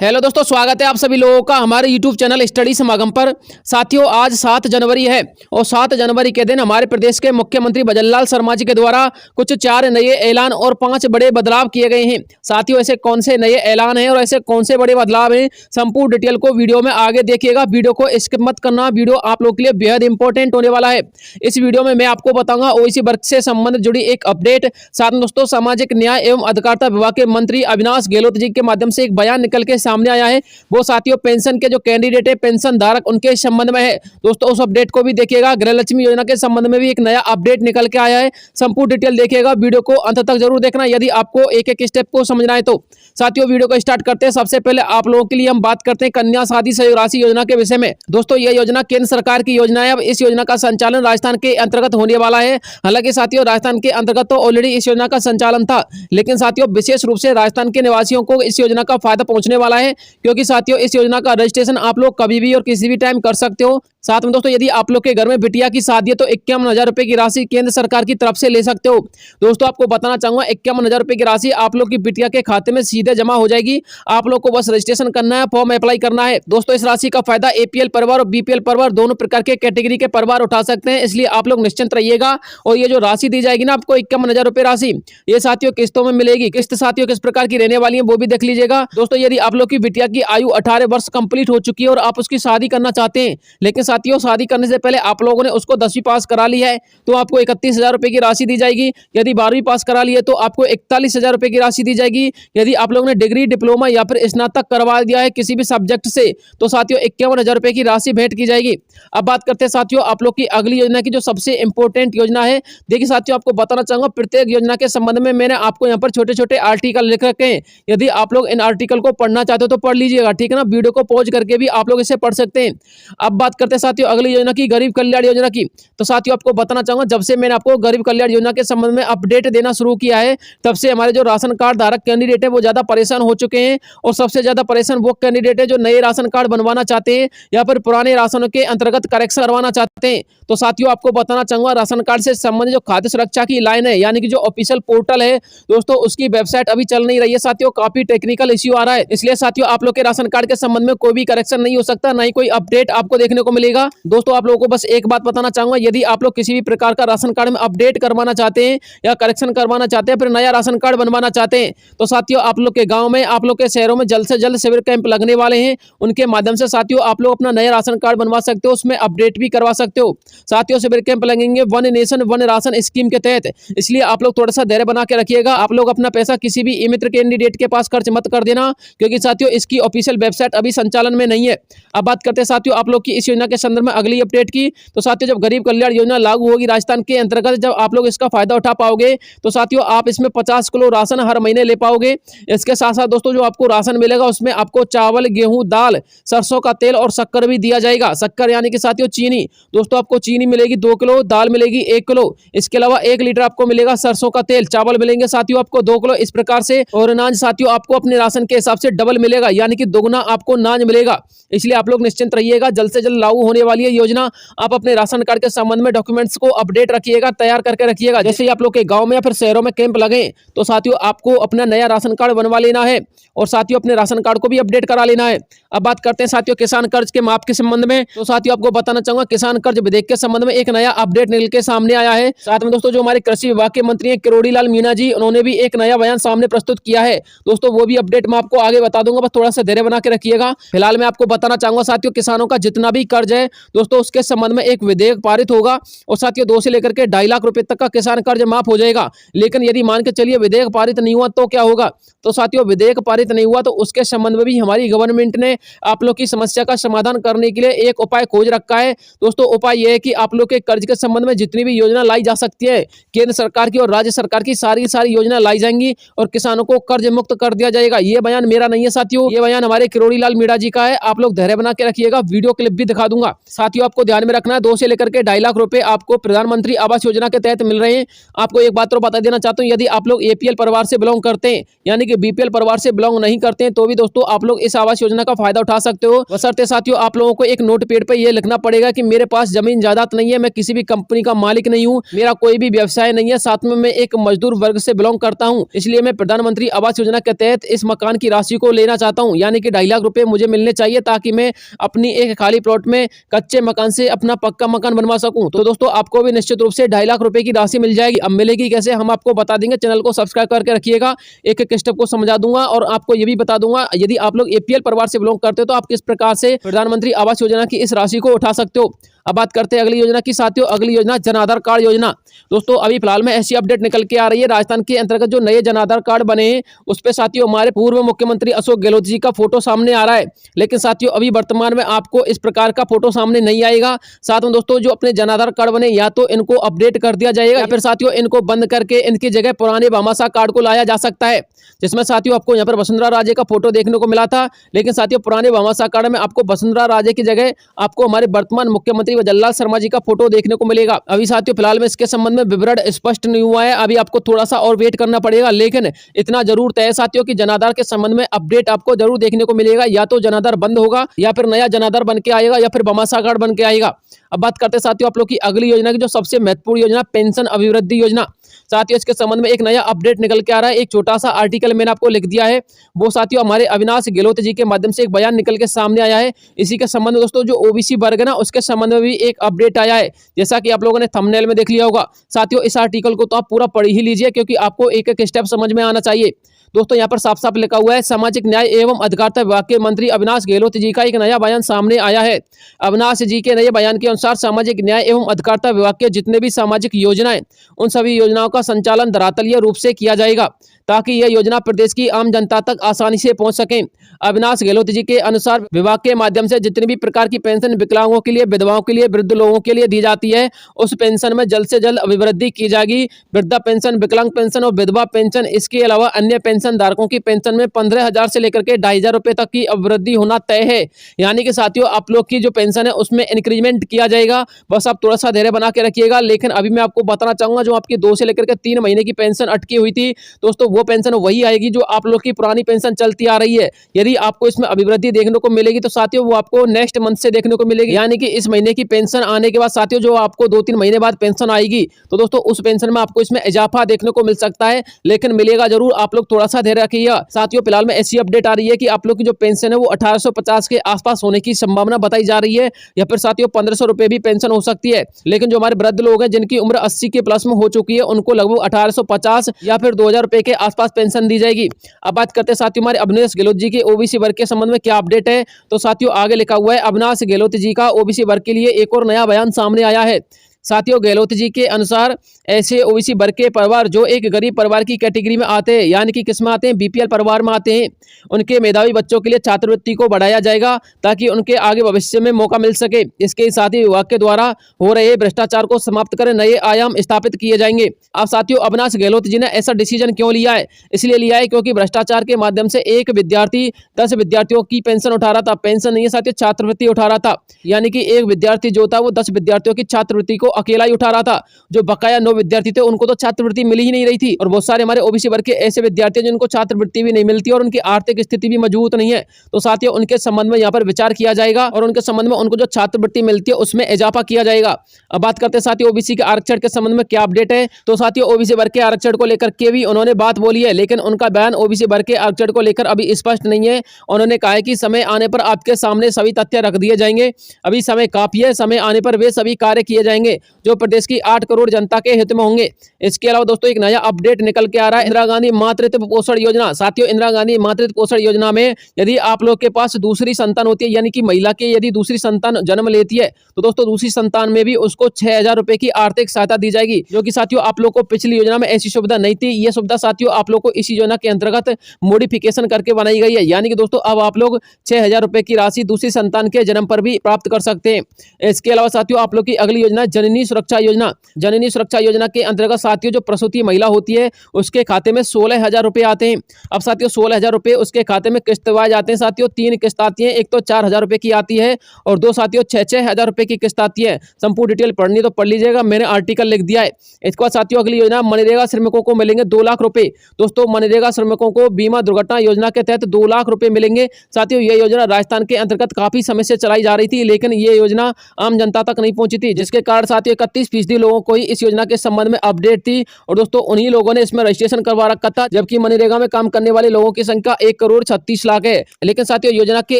Hello दोस्तों, स्वागत है आप सभी लोगों का हमारे YouTube चैनल स्टडी समागम पर। साथियों, आज 7 जनवरी है और 7 जनवरी के दिन हमारे प्रदेश के मुख्यमंत्री भजनलाल शर्मा जी के द्वारा कुछ 4 नए ऐलान और 5 बड़े बदलाव किए गए हैं। साथियों, ऐसे कौन से नए ऐलान हैं और ऐसे कौन से बड़े बदलाव हैं, संपूर्ण डिटेल को वीडियो में आगे देखिएगा। वीडियो को स्किप मत करना, वीडियो आप लोग के लिए बेहद इंपॉर्टेंट होने वाला है। इस वीडियो में मैं आपको बताऊंगा ओबीसी वर्ग से संबंधित जुड़ी एक अपडेट। साथ में दोस्तों, सामाजिक न्याय एवं अधिकारिता विभाग के मंत्री अविनाश गहलोत जी के माध्यम से एक बयान निकल के सामने आया है। वो साथियों पेंशन के जो कैंडिडेट है, पेंशन धारक, उनके संबंध में है। दोस्तों, उस अपडेट को भी देखिएगा। गृहलक्ष्मी योजना के संबंध में भी एक नया अपडेट निकल के आया है। संपूर्ण डिटेल देखिएगा, वीडियो को अंत तक जरूर देखना यदि आपको एक एक स्टेप को समझना है तो। साथियों, वीडियो को स्टार्ट करते हैं। सबसे पहले आप लोगों के लिए हम बात करते हैं कन्या शादी सहयोग राशि योजना के विषय में। दोस्तों, यह योजना केंद्र सरकार की योजना है। अब इस योजना का संचालन राजस्थान के अंतर्गत होने वाला है। हालांकि साथियों, राजस्थान के अंतर्गत तो ऑलरेडी इस योजना का संचालन था, लेकिन साथियों विशेष रूप से राजस्थान के निवासियों को इस योजना का फायदा पहुंचने वाला है, क्योंकि साथियों इस योजना का रजिस्ट्रेशन आप लोग कभी भी और किसी भी टाइम कर सकते हो। साथ में दोस्तों, यदि आप लोग के घर में बिटिया की शादी है तो 51,000 रुपए की राशि केंद्र सरकार की तरफ से ले सकते हो। दोस्तों, आपको बताना चाहूंगा 51,000 रुपए की राशि आप लोग की बिटिया के खाते में सीधे जमा हो जाएगी। आप लोग को बस रजिस्ट्रेशन करना है, फॉर्म अप्लाई करना है। दोस्तों, इस राशि का फायदा एपीएल परिवार और बीपीएल परिवार दोनों प्रकार के कैटेगरी के परिवार उठा सकते हैं, इसलिए आप लोग निश्चिंत रहिएगा। और ये जो राशि दी जाएगी ना आपको 51,000 रुपए राशि, ये साथियों किस्तों में मिलेगी। किस्त साथियों किस प्रकार की रहने वाली है वो भी देख लीजिएगा। दोस्तों, यदि आप लोग की बिटिया की आयु 18 वर्ष कंप्लीट हो चुकी है और आप उसकी शादी करना चाहते हैं, लेकिन साथियों शादी करने से पहले आप लोगों ने उसको 10वीं पास करा ली है, तो आपको 31,000 रुपए की राशि दी जाएगी। यदि 12वीं पास करा ली है तो आपको 41,000 रुपए की राशि दी जाएगी। यदि आप लोगों ने डिग्री, डिप्लोमा या फिर स्नातक करवा दिया है किसी भी सब्जेक्ट से, तो साथियों 51,000 रुपए की राशि भेंट की जाएगी। अब बात करते हैं साथियों आप लोग की अगली योजना की, जो सबसे इंपॉर्टेंट योजना है। देखिए साथियों, आपको बताना चाहूंगा प्रत्येक योजना के संबंध में मैंने आपको यहाँ पर छोटे छोटे आर्टिकल लिख रखे हैं। यदि आप लोग इन आर्टिकल को पढ़ना चाहते हो तो पढ़ लीजिएगा, ठीक है ना। वीडियो को पॉज करके भी आप लोग इसे पढ़ सकते हैं। अब बात करते हैं साथियों अगली योजना की, गरीब कल्याण योजना की। तो साथियों आपको बताना चाहूंगा, जब से मैंने आपको गरीब कल्याण योजना के संबंध में अपडेट देना शुरू किया है, तब से हमारे जो राशन कार्ड धारक कैंडिडेट है वो ज्यादा परेशान हो चुके हैं। और सबसे ज्यादा परेशान वो कैंडिडेट है जो नए राशन कार्ड बनवाना चाहते हैं या फिर पुराने राशन के अंतर्गत करेक्शन करवाना चाहते हैं। तो साथियों आपको बताना चाहूंगा, राशन कार्ड से संबंधित जो खाद्य सुरक्षा की लाइन है, यानी कि जो ऑफिशियल पोर्टल है दोस्तों, उसकी वेबसाइट अभी चल नहीं रही है। साथियों काफी टेक्निकल इश्यू आ रहा है, इसलिए साथियों आप लोग के राशन कार्ड के संबंध में कोई भी करेक्शन नहीं हो सकता, ना ही कोई अपडेट आपको देखने को मिलेगा। दोस्तों, आप लोगों को बस एक बात बताना चाहूंगा, यदि आप लोग किसी भी प्रकार का राशन कार्ड में अपडेट करवाना चाहते हैं या करेक्शन करवाना चाहते हैं, फिर नया राशन कार्ड बनवाना चाहते हैं, तो साथियों आप लोग के गांव में, आप लोग के शहरों में जल्द से जल्द शिविर कैंप लगने वाले हैं। उनके माध्यम से साथियों आप लोग अपना नया राशन कार्ड बनवा सकते हो, उसमें अपडेट भी करवा सकते हो। साथियों शिविर कैंप लगेंगे one nation one ration scheme के तहत, इसलिए आप लोग थोड़ा सा धैर्य बना के रखिएगा। आप लोग अपना पैसा किसी भी ई मित्र कैंडिडेट के पास खर्च मत कर देना, क्योंकि साथियों इसकी ऑफिशियल वेबसाइट अभी संचालन में नहीं है। अब बात करते हैं साथियों आप लोग की इस योजना के संदर्भ में अगली अपडेट की। तो साथियों जब गरीब कल्याण योजना लागू होगी राजस्थान के अंतर्गत, जब आप लोग इसका फायदा उठा पाओगे, तो साथियों आप इसमें 50 किलो राशन हर महीने ले पाओगे। इसके साथ साथ दोस्तों जो आपको राशन मिलेगा उसमें आपको चावल, गेहूं, दाल, सरसों का तेल और शक्कर भी दिया जाएगा। शक्कर यानी कि साथियों चीनी। दोस्तों आपको चीनी मिलेगी 2 किलो, दाल मिलेगी 1 किलो, इसके अलावा 1 लीटर आपको मिलेगा सरसों का तेल, चावल मिलेंगे साथियों आपको 2 किलो, इस प्रकार से। और अनाज साथियों आपको अपने राशन के हिसाब से डबल मिलेगा, यानी कि दुगना आपको अनाज मिलेगा। इसलिए आप लोग निश्चिंत रहिएगा, जल्द से जल्द लागू होने वाली है योजना। आप अपने राशन कार्ड के संबंध में डॉक्यूमेंट्स को अपडेट रखिएगा, तैयार करके रखिएगा। जैसे ही आप लोग के गांव में या फिर शहरों में कैंप लगे, तो साथियों आपको अपना नया राशन कार्ड बनवा लेना है और साथियों अपने राशन कार्ड को भी अपडेट करा लेना है। अब बात करते हैं साथियों किसान कर्ज के माफ के संबंध में। तो साथियों आपको बताना चाहूंगा, किसान कर्ज विधेयक के संबंध में एक नया अपडेट निकल के सामने आया है। साथ में दोस्तों जो हमारे कृषि विभाग के मंत्री हैं किरोड़ी लाल मीणा जी, उन्होंने भी एक नया बयान सामने प्रस्तुत किया है। दोस्तों वो भी अपडेट मैं आपको आगे बता दूंगा, बस थोड़ा सा धैर्य बना के रखिएगा। फिलहाल मैं आपको बताना चाहूंगा साथियों, किसानों का जितना भी कर्ज है दोस्तों उसके संबंध में एक विधेयक पारित होगा और साथियों 2 से लेकर के 2.5 लाख रुपए तक का किसान कर्ज माफ हो जाएगा। लेकिन यदि मान के चलिए विधेयक पारित नहीं हुआ तो क्या होगा? तो साथियों विधेयक पारित नहीं हुआ तो उसके संबंध में भी हमारी गवर्नमेंट ने आप लोग की समस्या का समाधान करने के लिए एक उपाय खोज रखा है। दोस्तों उपाय यह है कि आप लोग के कर्ज के संबंध में जितनी भी योजना लाई जा सकती है, केंद्र सरकार की और राज्य सरकार की सारी योजना लाई जाएंगी और किसानों को कर्ज मुक्त कर दिया जाएगा। ये बयान मेरा नहीं है साथियों, ये बयान हमारे किरोड़ी लाल मीणा जी का है। आप लोग धैर्य बना के रखिएगा, वीडियो क्लिप भी दिखा दूंगा। साथियों आपको ध्यान में रखना है, 2 से लेकर के 2.5 लाख रुपए आपको प्रधानमंत्री आवास योजना के तहत मिल रहे हैं। आपको एक बात तो बता देना चाहता हूँ, यदि आप लोग एपीएल परिवार से बिलोंग करते हैं यानी कि बीपीएल परिवार से बिलोंग नहीं करते हैं, तो भी दोस्तों आप लोग इस आवास योजना का फायदा उठा सकते हो। बशर्ते साथियों आप लोगों को एक नोट पेड पे ये लिखना पड़ेगा कि मेरे पास जमीन जायदाद नहीं है, मैं किसी भी कंपनी का मालिक नहीं हूँ, मेरा कोई भी व्यवसाय नहीं है, साथ में मैं एक मजदूर वर्ग से बिलोंग करता हूँ, इसलिए मैं प्रधानमंत्री आवास योजना के तहत इस मकान की राशि को ले लेना चाहता हूँ, यानी कि 2.5 लाख रुपए मुझे मिलने चाहिए ताकि मैं अपनी एक खाली प्लॉट में कच्चे मकान से अपना पक्का मकान बनवा सकूं। तो दोस्तों आपको भी निश्चित रूप से 2.5 लाख रुपए की राशि मिल जाएगी। अब मिलेगी कैसे हम आपको बता देंगे, चैनल को सब्सक्राइब करके रखिएगा, एक एक स्टेप को समझा दूंगा और आपको ये भी बता दूंगा यदि आप लोग एपीएल परिवार से बिलोंग करते हो तो आप किस प्रकार से प्रधानमंत्री आवास योजना की इस राशि को उठा सकते हो। अब बात करते हैं अगली योजना की साथियों। अगली योजना जन आधार कार्ड योजना। दोस्तों अभी फिलहाल में ऐसी अपडेट निकल के आ रही है, राजस्थान के अंतर्गत जो नए जन आधार कार्ड बने हैं उस पे साथियों हमारे पूर्व मुख्यमंत्री अशोक गहलोत जी का फोटो सामने आ रहा है, लेकिन साथियों अभी वर्तमान में आपको इस प्रकार का फोटो सामने नहीं आएगा। साथ में दोस्तों जो अपने जन आधार कार्ड बने या तो इनको अपडेट कर दिया जाएगा या फिर साथियों इनको बंद करके इनकी जगह पुराने भामाशाह कार्ड को लाया जा सकता है, जिसमें साथियों आपको यहाँ पर वसुंधरा राजे का फोटो देखने को मिला था, लेकिन साथियों पुराने भामाशाह कार्ड में आपको वसुंधरा राजे की जगह आपको हमारे वर्तमान मुख्यमंत्री भजनलाल शर्मा जी का फोटो देखने को मिलेगा। अभी साथियों फिलहाल में इसके संबंध में विवरण स्पष्ट नहीं हुआ है, अभी आपको थोड़ा सा और वेट करना पड़ेगा, लेकिन इतना जरूर तय है साथियों कि जनाधार के संबंध में अपडेट आपको जरूर देखने को मिलेगा, या तो जनाधार बंद होगा या फिर नया जनाधार बन के आएगा या फिर भामाशाह कार्ड बन के आएगा। अब बात करते हैं साथियों आप लोग की अगली योजना की, जो सबसे महत्वपूर्ण योजना पेंशन अभिवृद्धि योजना। साथियों इसके संबंध में एक नया अपडेट निकल के आ रहा है, एक छोटा सा आर्टिकल मैंने आपको लिख दिया है, वो साथियों हमारे अविनाश गहलोत जी के माध्यम से एक बयान निकल के सामने आया है। इसी के संबंध में दोस्तों जो ओबीसी वर्ग है ना उसके संबंध में भी एक अपडेट आया है, जैसा कि आप लोगों ने थंबनेल में देख लिया होगा। साथियों इस आर्टिकल को तो आप पूरा पढ़ ही लीजिए, क्योंकि आपको एक एक स्टेप समझ में आना चाहिए। दोस्तों यहाँ पर साफ साफ लिखा हुआ है, सामाजिक न्याय एवं अधिकारिता विभाग के मंत्री अविनाश गहलोत जी का एक नया बयान सामने आया है। अविनाश जी के नए बयान के अनुसार सामाजिक न्याय एवं अधिकारिता विभाग के जितने भी सामाजिक योजनाएं उन सभी योजनाओं का संचालन धरातलीय रूप से किया जाएगा ताकि यह योजना प्रदेश की आम जनता तक आसानी से पहुंच सके। अविनाश गहलोत जी के अनुसार विभाग के माध्यम से जितनी भी प्रकार की पेंशन विकलांगों के लिए, विधवाओं के लिए, वृद्ध लोगों के लिए दी जाती है उस पेंशन में जल्द से जल्द अभिवृद्धि की जाएगी। वृद्धा पेंशन, विकलांग पेंशन और विधवा पेंशन, इसके अलावा अन्य पेंशन धारकों की पेंशन में 15,000 से लेकर के 2,500 रुपए तक की अभिवृद्धि होना तय है। यानी कि साथियों आप लोग की जो पेंशन है उसमें इंक्रीमेंट किया जाएगा, बस आप थोड़ा सा धैर्य बना के रखिएगा। लेकिन अभी मैं आपको बताना चाहूंगा जो आपकी 2 से लेकर के 3 महीने की पेंशन अटकी हुई थी दोस्तों, वो पेंशन वही आएगी जो आप लोग की पुरानी पेंशन चलती आ रही है। यदि आपको इसमें अभिवृद्धि देखने को मिलेगी तो साथियों वो आपको नेक्स्ट मंथ से देखने को मिलेगी, यानी कि इस महीने की पेंशन आने के बाद साथियों जो आपको 2-3 महीने बाद पेंशन आएगी तो दोस्तों उस पेंशन में आपको इसमें इजाफा देखने को मिल सकता है, लेकिन मिलेगा जरूर। आप लोग थोड़ा सा धैर्य रखिएगा। साथियों फिलहाल में ऐसी अपडेट आ रही है कि आप लोग की जो पेंशन है वो 1850 के आसपास होने की संभावना बताई जा रही है, या फिर साथियों 1500 रुपए भी पेंशन हो सकती है। लेकिन जो हमारे वृद्ध लोग हैं जिनकी उम्र 80 के प्लस में हो चुकी है उनको लगभग 1850 या फिर 2000 रुपए के आसपास पेंशन दी जाएगी। अब बात करते हैं साथियों हमारे अविनाश गहलोत जी के ओबीसी वर्ग के संबंध में क्या अपडेट है, तो साथियों आगे लिखा हुआ है, अविनाश गहलोत जी का ओबीसी वर्ग के लिए एक और नया बयान सामने आया है। साथियों गहलोत जी के अनुसार ऐसे ओबीसी वर्ग के परिवार जो एक गरीब परिवार की कैटेगरी में आते हैं, यानी कि किस में आते हैं, बीपीएल परिवार में आते हैं, उनके मेधावी बच्चों के लिए छात्रवृत्ति को बढ़ाया जाएगा ताकि उनके आगे भविष्य में मौका मिल सके। इसके साथ ही विभाग के द्वारा हो रहे भ्रष्टाचार को समाप्त कर नए आयाम स्थापित किए जाएंगे। अब साथियों अविनाश गहलोत जी ने ऐसा डिसीजन क्यों लिया है, इसलिए लिया है क्योंकि भ्रष्टाचार के माध्यम से एक विद्यार्थी 10 विद्यार्थियों की पेंशन उठा रहा था, पेंशन नहीं है साथियों छात्रवृत्ति उठा रहा था, यानी कि एक विद्यार्थी जो था वो 10 विद्यार्थियों की छात्रवृत्ति को अकेला ही उठा रहा था। जो बकाया 9 विद्यार्थी थे उनको तो छात्रवृत्ति मिल ही नहीं रही थी, और बहुत सारे हमारे ओबीसी वर्ग के ऐसे विद्यार्थी जिनको छात्रवृत्ति भी नहीं मिलती और उनकी आर्थिक स्थिति भी मजबूत नहीं है। तो साथियों उनके संबंध में यहाँ पर विचार किया जाएगा और उनके संबंध में उनको जो छात्रवृत्ति मिलती है उसमें इजाफा किया जाएगा। अब बात करते हैं साथियों ओबीसी के आरक्षण के संबंध में क्या अपडेट है, तो साथियों ओबीसी वर्ग के आरक्षण को लेकर के भी उन्होंने बात बोली है, लेकिन उनका बयान ओबीसी वर्ग के आरक्षण को लेकर अभी स्पष्ट नहीं है। उन्होंने कहा है कि समय आने पर आपके सामने सभी तथ्य रख दिए जाएंगे, अभी समय काफी है, समय आने पर वे सभी कार्य किए जाएंगे जो प्रदेश की 8 करोड़ जनता के हित में होंगे। इसके अलावा दोस्तों एक नया अपडेट निकल के आ रहा है, इंदिरा गांधी मातृत्व पोषण योजना। साथियों इंदिरा गांधी मातृत्व पोषण योजना में यदि आप लोग के पास दूसरी संतान होती है, यानी कि महिला के यदि दूसरी संतान जन्म लेती है तो दोस्तों दूसरी संतान में भी उसको 6,000 रुपए की आर्थिक सहायता दी जाएगी, जो कि साथियों आप लोग को पिछली योजना में ऐसी सुविधा नहीं थी। यह सुविधा साथियों आप लोग को इसी योजना के अंतर्गत मॉडिफिकेशन करके बनाई गई है, यानी कि दोस्तों अब आप लोग 6,000 रुपए की राशि दूसरी संतान के जन्म पर भी प्राप्त कर सकते हैं। इसके अलावा साथियों आप लोग की अगली योजना जननी सुरक्षा योजना। जननी सुरक्षा योजना के अंतर्गत साथियों जो प्रसूति महिला होती है उसके खाते में 16,000 रुपए आते हैं। अब साथियों 16,000 रुपए उसके खाते में किस्तवार जाते हैं। साथियों 3 किस्त आती है, एक तो 4,000 रुपए की आती है और 2 साथियों 6,000 रुपए की किस्त आती है। संपूर्ण डिटेल पढ़नी तो पढ़ लीजिएगा, मैंने आर्टिकल लिख दिया है। इसके बाद साथियों अगली योजना मनरेगा श्रमिकों को मिलेंगे 2 लाख रुपए। दोस्तों मनरेगा श्रमिकों को बीमा दुर्घटना योजना के तहत 2 लाख रुपए मिलेंगे। साथियों यह योजना राजस्थान के अंतर्गत काफी समय से चलाई जा रही थी, लेकिन ये योजना आम जनता तक नहीं पहुंची थी, जिसके कारण साथियों 31% लोगों को ही इस योजना के संबंध में अपडेट थी और दोस्तों उन्हीं लोगों ने इसमें रजिस्ट्रेशन करवा रखा था, जबकि मनरेगा में काम करने वाले लोगों की संख्या 1,36,00,000 है। लेकिन साथियों योजना के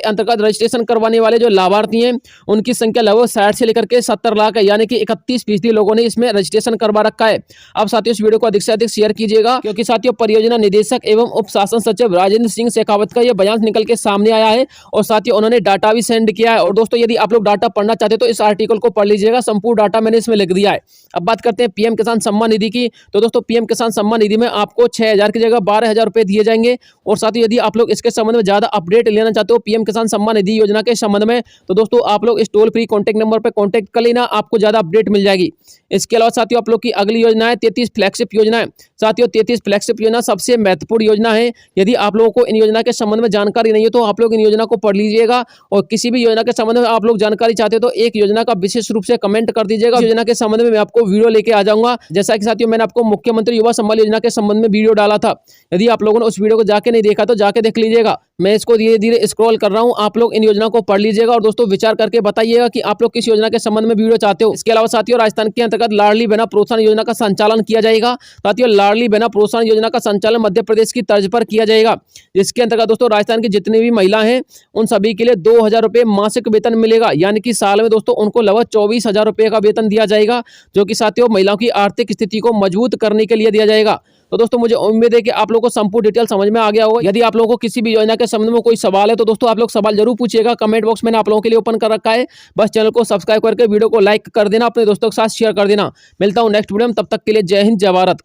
अंतर्गत रजिस्ट्रेशन करवाने वाले जो लाभार्थी हैं उनकी संख्या लगभग 60 से लेकर के 70 लाख है, यानी कि 31% लोगों ने इसमें रजिस्ट्रेशन करवा रखा है। अब साथियों इस वीडियो को अधिक से अधिक शेयर कीजिएगा, क्योंकि साथियों परियोजना निदेशक एवं उप शासन सचिव राजेंद्र सिंह शेखावत का यह बयान निकल के सामने आया है और साथियों उन्होंने डाटा भी सेंड किया है। और दोस्तों यदि आप लोग डाटा पढ़ना चाहते हैं तो इस आर्टिकल को पढ़ लीजिएगा, संपूर्ण डाटा मैंने इसमें लिख दिया है। अब बात करते हैं पीएम किसान सम्मान निधि की। तो दोस्तों पीएम किसान सम्मान निधि में आपको 6,000 की जगह 12,000 रुपए दिए जाएंगे। और साथ ही यदि आप लोग इसके संबंध में ज्यादा अपडेट लेना चाहते हो पीएम किसान सम्मान निधि योजना के संबंध में, तो दोस्तों आप लोग इस टोल फ्री कॉन्टैक्ट नंबर पर कॉन्टैक्ट कर लेना, आपको ज्यादा अपडेट मिल जाएगी। इसके अलावा साथियों आप लोग की अगली योजना है 33 फ्लैगशिप योजना है। साथियों 33 फ्लैगशिप योजना सबसे महत्वपूर्ण योजना है। यदि आप लोगों को इन योजना के संबंध में जानकारी नहीं है तो आप लोग इन योजना को पढ़ लीजिएगा, और किसी भी योजना के संबंध में आप लोग जानकारी चाहते हो तो एक योजना का विशेष रूप से कमेंट कर दीजिएगा। योजना के संबंध में मैं आपको वीडियो लेके आ जाऊंगा। जैसा कि साथियों मैंने आपको मुख्यमंत्री युवा संबल योजना के संबंध में वीडियो डाला था, यदि आप लोगों ने उस वीडियो को जाके नहीं देखा तो जाके देख लीजिएगा। मैं इसको धीरे धीरे स्क्रॉल कर रहा हूं, आप लोग इन योजना को पढ़ लीजिएगा और दोस्तों विचार करके बताइएगा कि आप लोग किस योजना के संबंध में वीडियो चाहते हो। इसके अलावा साथियों राजस्थान के अंतर्गत लाडली बहना प्रोत्साहन योजना का संचालन किया जाएगा। साथियों लाडली बहना प्रोत्साहन योजना का संचालन मध्य प्रदेश की तर्ज पर किया जाएगा, जिसके अंतर्गत दोस्तों राजस्थान की जितनी भी महिला हैं उन सभी के लिए 2,000 रुपए मासिक वेतन मिलेगा, यानी कि साल में दोस्तों उनको लगभग 24,000 रुपए का वेतन दिया जाएगा, जो कि साथियों महिलाओं की आर्थिक स्थिति को मजबूत करने के लिए दिया जाएगा। तो दोस्तों मुझे उम्मीद है कि आप लोगों को संपूर्ण डिटेल समझ में आ गया होगा। यदि आप लोगों को किसी भी योजना के संबंध में कोई सवाल है तो दोस्तों आप लोग सवाल जरूर पूछिएगा, कमेंट बॉक्स मैंने आप लोगों के लिए ओपन कर रखा है। बस चैनल को सब्सक्राइब करके वीडियो को लाइक कर देना, अपने दोस्तों के साथ शेयर कर देना। मिलता हूं नेक्स्ट वीडियो में, तब तक के लिए जय हिंद जय भारत।